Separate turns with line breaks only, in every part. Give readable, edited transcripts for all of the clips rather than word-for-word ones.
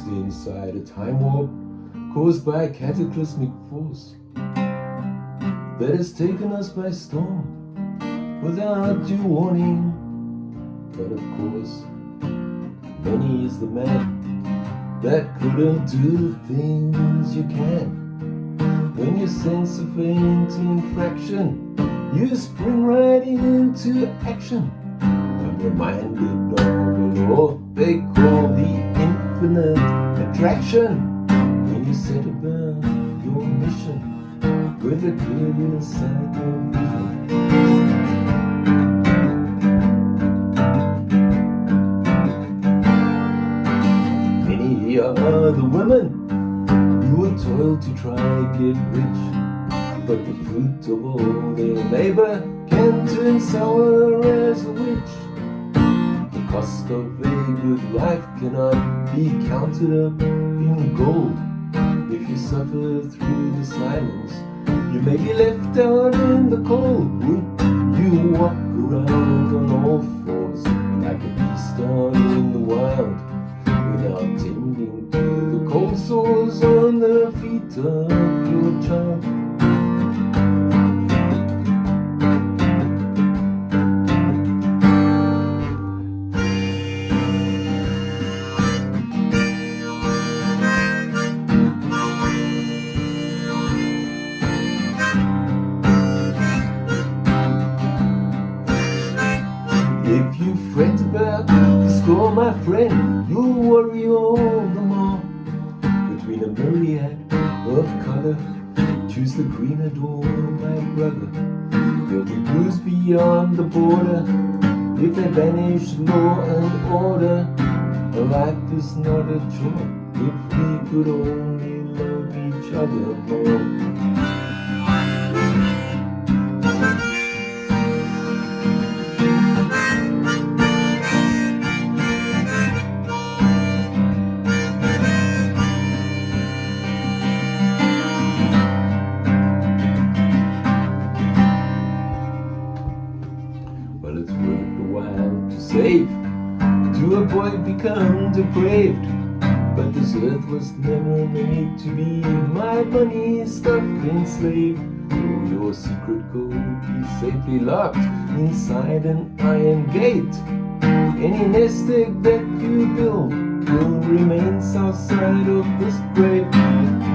inside a time warp caused by a cataclysmic force that has taken us by storm without due warning. But of course, many is the man that couldn't do the things you can. When you sense a faint infraction, you spring right into action. I'm reminded of a law they call the infinite attraction. When you set about your mission with a clear sight of vision. Many are the women who will toil to try get rich, but the fruit of all their labor can turn sour as a witch. The cost of a good life cannot be counted up in gold. If you suffer through the silence, you may be left out in the cold. Would you walk around on all fours like a beast out in the wild, without tending to the cold sores on the feet of your child? If you fret about the score, my friend, you'll worry all the more. Between a myriad of color, choose the greener door, my brother. There'll be blues beyond the border if they banish law and order. Life is not a chore if we could only love each other more. Well, it's worth a while to save, to avoid becoming depraved. But this earth was never made to be my money stuffed enslaved. So your secret code be safely locked inside an iron gate. Any nest egg that you build will remain south side of this grave.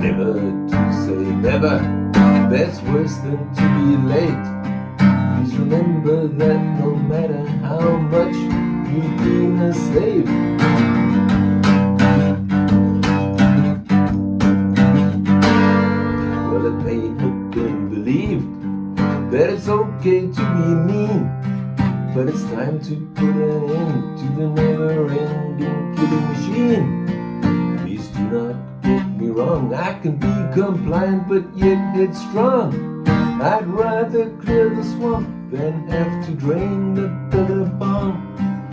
Never to say never, that's worse than to be late. Please remember that no matter how much you've been a slave, well, it may have been believed that it's okay to be mean, but it's time to put an end to the never-ending killing machine. Please do not get me wrong, I can be compliant but yet headstrong. I'd rather clear the swamp than have to drain the billabong.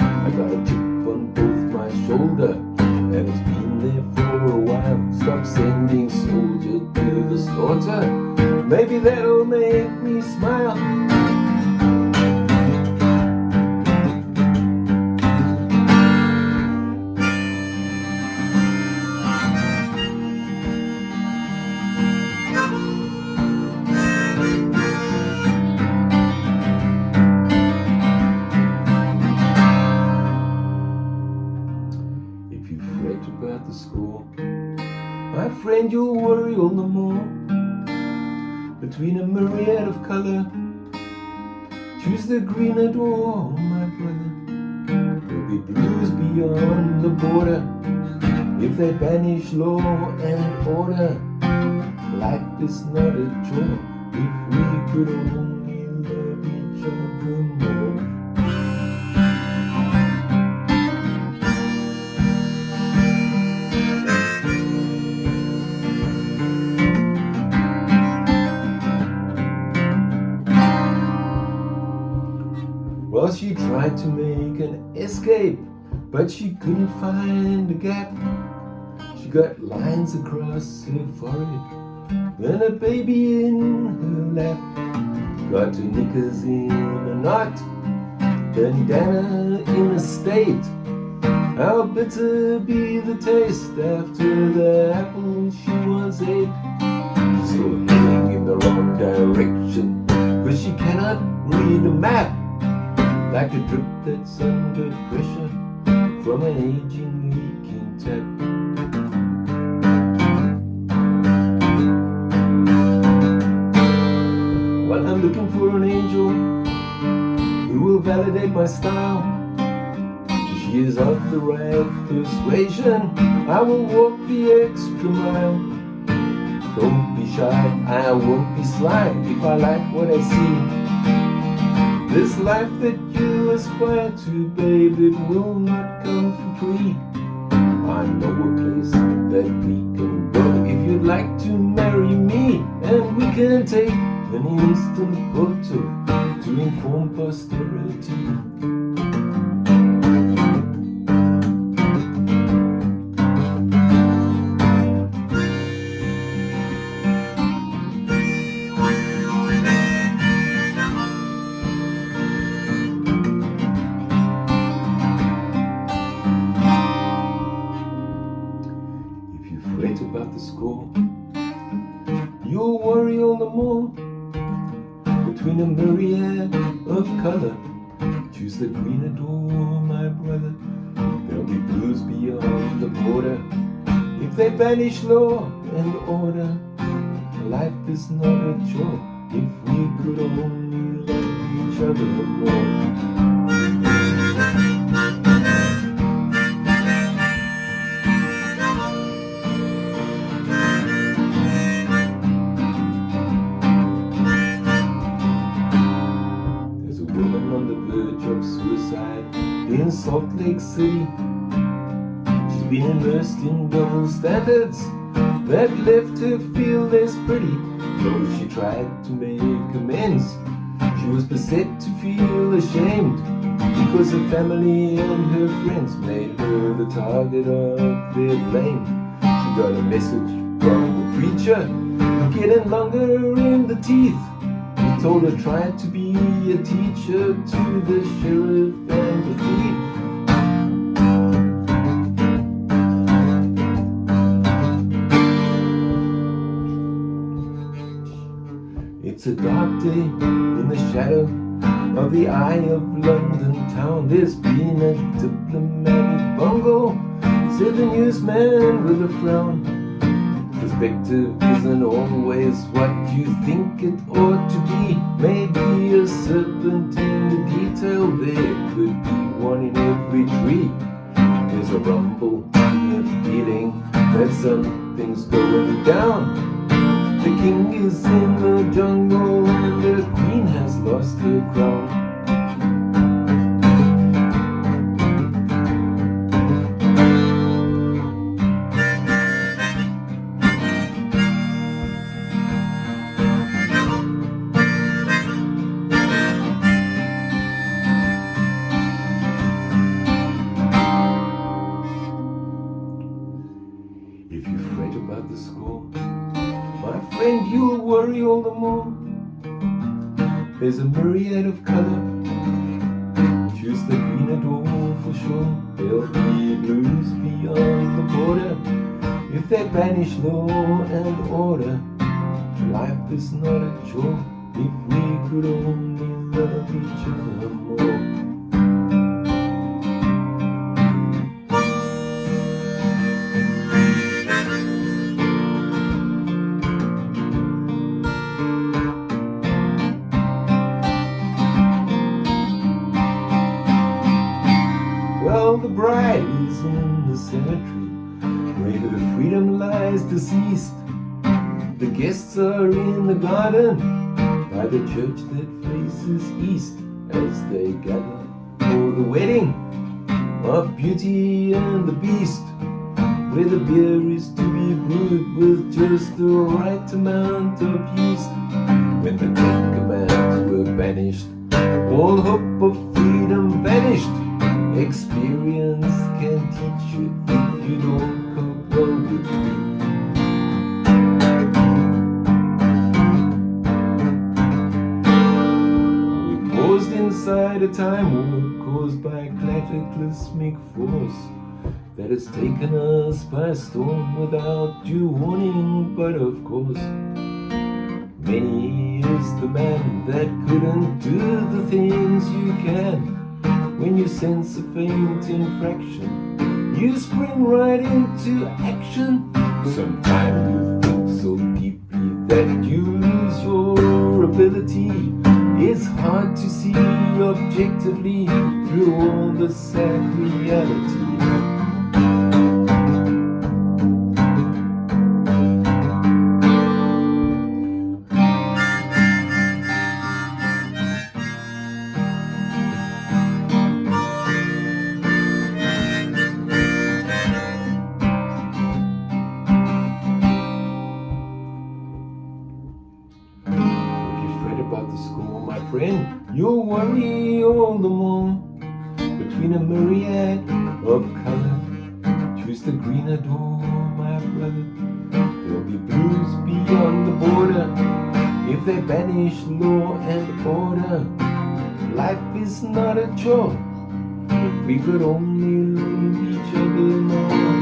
I got a chip on both my shoulder, and it's been there for a while. Stop sending soldiers to the slaughter, maybe that'll make me smile. If you fret about the score, my friend, you'll worry all the more. Between a myriad of color, choose the greener door, my brother. There'll be blues beyond the border if they banish law and order. Life is not a chore if we could only love each other more. Well, she tried to make an escape, but she couldn't find a gap. She got lines across her forehead, then a baby in her lap. Got her knickers in a knot, bandana in a state. How bitter be the taste after the apple she once ate. She's still heading in the wrong direction, 'cause she cannot read a map, like a drip that's under pressure from an aging leaking tap. Well, I'm looking for an angel who will validate my style. She is of the right persuasion, I will walk the extra mile. Don't be shy, I won't be sly if I like what I see. This life that you aspire to, babe, it will not come for free. I know a place that we can go if you'd like to marry me, and we can take an instant photo to inform posterity. About the score, you'll worry all the more. Between a myriad of color, choose the greener door, my brother. There'll be blues beyond the border if they banish law and order. Life is not a chore if we could only love each other more. Of suicide in Salt Lake City. She's been immersed in double standards that left her feel less pretty. Though she tried to make amends, she was beset to feel ashamed, because her family and her friends made her the target of their blame. She got a message from the preacher, getting longer in the teeth. He told her try to be a teacher to the sheriff and the thief. It's a dark day in the shadow of the eye of London town. There's been a diplomatic bungle, said the newsman with a frown. Perspective isn't always what you think it ought to be. Maybe a serpent in the detail, there could be one in every tree. There's a rumble and a feeling that something's going down. The king is in the jungle and the queen has lost her crown. If you fret about the score, my friend, you'll worry all the more. There's a myriad of color, choose the greener door for sure. There'll be blues beyond the border if they banish law and order. Life is not a chore if we could only love each other more. Well, the bride is in the cemetery where her freedom lies deceased. The guests are in the garden by the church that faces east, as they gather for the wedding of Beauty and the Beast, where the beer is to be brewed with just the right amount of yeast. When the Ten Commandments were banished, all hope of freedom vanished. Experience can teach you if you don't cope well with me. We paused inside a time warp caused by cataclysmic force. that has taken us by storm without due warning. But of course, many is the man that couldn't do the things you can. When you sense a faint infraction, you spring right into action. Sometimes you think so deeply that you lose your ability. It's hard to see objectively through all the sad reality. About the score, my friend, you'll worry all the more. Between a myriad of color, choose the greener door, my brother. There'll be blues beyond the border if they banish law and order. Life is not a chore if we could only love each other more.